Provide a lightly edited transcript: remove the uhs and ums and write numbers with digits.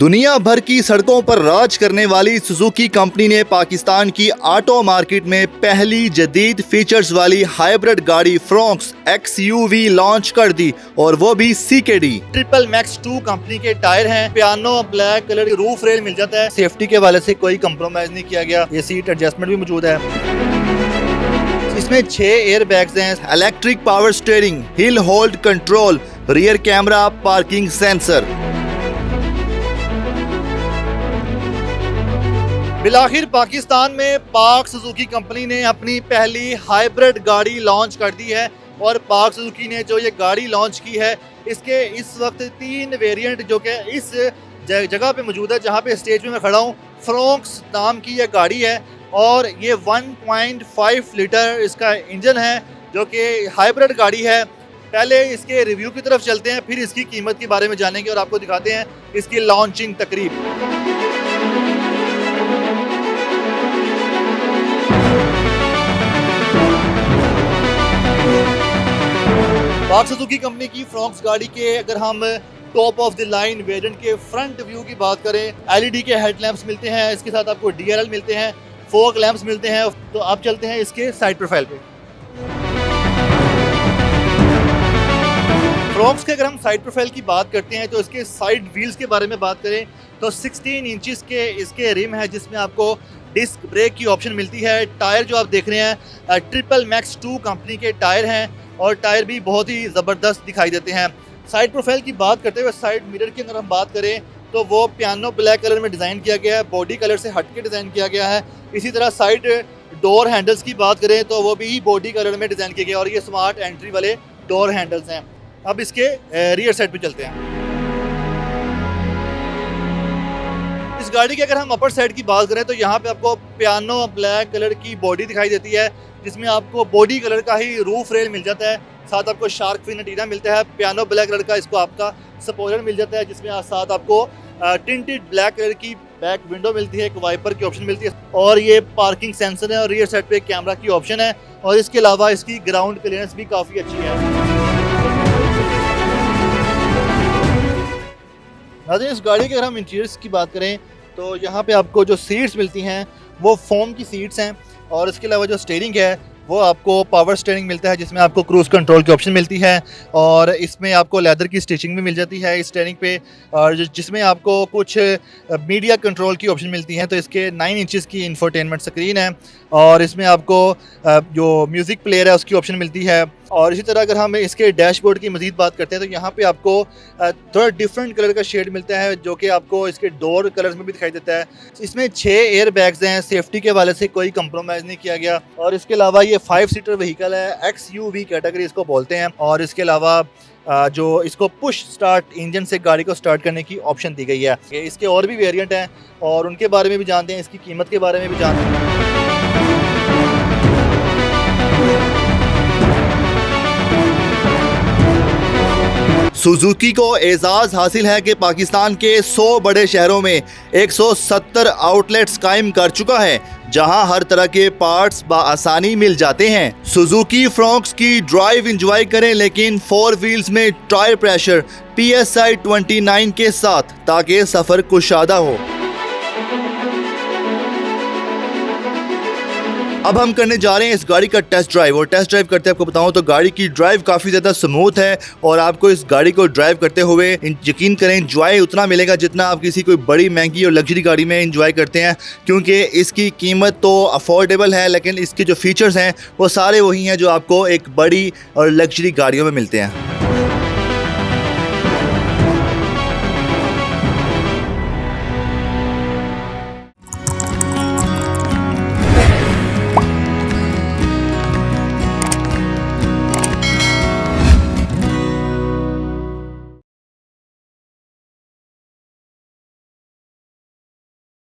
दुनिया भर की सड़कों पर राज करने वाली सुजुकी कंपनी ने पाकिस्तान की ऑटो मार्केट में पहली जदीद फीचर्स वाली हाइब्रिड गाड़ी फ्रोंक्स XUV लॉन्च कर दी, और वो भी CKD। ट्रिपल मैक्स 2 कंपनी के टायर हैं। Piano black colour roof rail मिल जाता है। सेफ्टी के हवाले से कोई कंप्रोमाइज नहीं किया गया। ये सीट एडजस्टमेंट भी मौजूद है। इसमें 6 एयर बैग्स हैं, electric power steering, hill hold control, rear camera, parking sensor. बिलाखिर पाकिस्तान में पाक सुजुकी कंपनी ने अपनी पहली हाइब्रिड गाड़ी लॉन्च कर दी है। और पाक सुजुकी ने जो ये गाड़ी लॉन्च की है, इसके इस वक्त 3 वेरिएंट जो कि इस जगह पे मौजूद है जहाँ पे स्टेज पे मैं खड़ा हूँ। फ्रोंक्स नाम की ये गाड़ी है और ये 1.5 लीटर इसका इंजन है जो कि हाइब्रिड गाड़ी है। पहले इसके रिव्यू की तरफ चलते हैं, फिर इसकी कीमत के बारे में जानेंगे और आपको दिखाते हैं इसकी लॉन्चिंग तकरीब। पाक सुजुकी कंपनी की फ्रोंक्स गाड़ी के अगर हम top of the line variant के फ्रंट व्यू की बात करें, LED के हेडलैम्प्स मिलते हैं, इसके साथ आपको DRL मिलते हैं, फोक लैंप्स मिलते हैं। तो आप चलते हैं इसके साइड प्रोफाइल पे। फ्रोंक्स के अगर हम साइड प्रोफाइल की बात करते हैं तो इसके साइड व्हील्स के बारे में बात करें तो 16 इंचेस के इसके रिम है जिसमें आपको डिस्क ब्रेक की ऑप्शन मिलती है। टायर जो आप देख रहे हैं ट्रिपल मैक्स 2 कंपनी के टायर हैं और टायर भी बहुत ही ज़बरदस्त दिखाई देते हैं। साइड प्रोफाइल की बात करते हुए साइड मिरर की अगर हम बात करें तो वो पियानो ब्लैक कलर में डिज़ाइन किया गया है, बॉडी कलर से हट के डिज़ाइन किया गया है। इसी तरह साइड डोर हैंडल्स की बात करें तो वो भी बॉडी कलर में डिज़ाइन किया गया और ये स्मार्ट एंट्री वाले डोर हैंडल्स हैं। अब इसके रियर साइड पे चलते हैं। इस गाड़ी की अगर हम अपर साइड की बात करें तो यहाँ पे आपको पियानो ब्लैक कलर की बॉडी दिखाई देती है जिसमें आपको बॉडी कलर का ही रूफ रेल मिल जाता है, साथ आपको शार्क फिन एंटीना मिलता है। पियानो ब्लैक कलर का इसको आपका स्पॉइलर मिल जाता है जिसमें साथ आपको टिंटेड ब्लैक कलर की बैक विंडो मिलती है, एक वाइपर की ऑप्शन मिलती है और ये पार्किंग सेंसर है और रियर साइड पे कैमरा की ऑप्शन है। और इसके अलावा इसकी ग्राउंड क्लियरेंस भी काफ़ी अच्छी है। नाज़रीन, इस गाड़ी के अगर हम इंटीरियर्स की बात करें तो यहाँ पे आपको जो सीट्स मिलती हैं वो फोम की सीट्स हैं और इसके अलावा जो स्टीयरिंग है वो आपको पावर स्टीयरिंग मिलता है जिसमें आपको क्रूज़ कंट्रोल की ऑप्शन मिलती है और इसमें आपको लेदर की स्टिचिंग भी मिल जाती है इस स्टीयरिंग पे, और जिसमें आपको कुछ मीडिया कंट्रोल की ऑप्शन मिलती है। तो इसके 9 इंचेस की इंफोटेनमेंट स्क्रीन है और इसमें आपको जो म्यूज़िक प्लेयर है उसकी ऑप्शन मिलती है। और इसी तरह अगर हम इसके डैशबोर्ड की मज़ीद बात करते हैं तो यहाँ पे आपको थोड़ा डिफरेंट कलर का शेड मिलता है जो कि आपको इसके डोर कलर्स में भी दिखाई देता है। इसमें 6 एयर बैग्स हैं, सेफ्टी के हवाले से कोई कंप्रोमाइज़ नहीं किया गया। और इसके अलावा ये 5 सीटर व्हीकल है, XUV कैटेगरी इसको बोलते हैं। और इसके अलावा जो इसको पुश स्टार्ट इंजन से गाड़ी को स्टार्ट करने की ऑप्शन दी गई है। इसके और भी वेरिएंट हैं और उनके बारे में भी जानते हैं, इसकी कीमत के बारे में भी जानते हैं। सुजुकी को एजाज़ हासिल है कि पाकिस्तान के 100 बड़े शहरों में 170 आउटलेट्स कायम कर चुका है जहां हर तरह के पार्ट्स बआसानी मिल जाते हैं। सुजुकी फ्रोंक्स की ड्राइव एंजॉय करें लेकिन 4 व्हील्स में टायर प्रेशर PSI 29 के साथ ताकि सफ़र कुशादा हो। अब हम करने जा रहे हैं इस गाड़ी का टेस्ट ड्राइव, और टेस्ट ड्राइव करते आपको बताऊं तो गाड़ी की ड्राइव काफ़ी ज़्यादा स्मूथ है और आपको इस गाड़ी को ड्राइव करते हुए यकीन करें एंजॉय उतना मिलेगा जितना आप किसी कोई बड़ी महंगी और लग्जरी गाड़ी में एंजॉय करते हैं, क्योंकि इसकी कीमत तो अफोर्डेबल है लेकिन इसके जो फीचर्स हैं वो सारे वही हैं जो आपको एक बड़ी और लग्जरी गाड़ियों में मिलते हैं।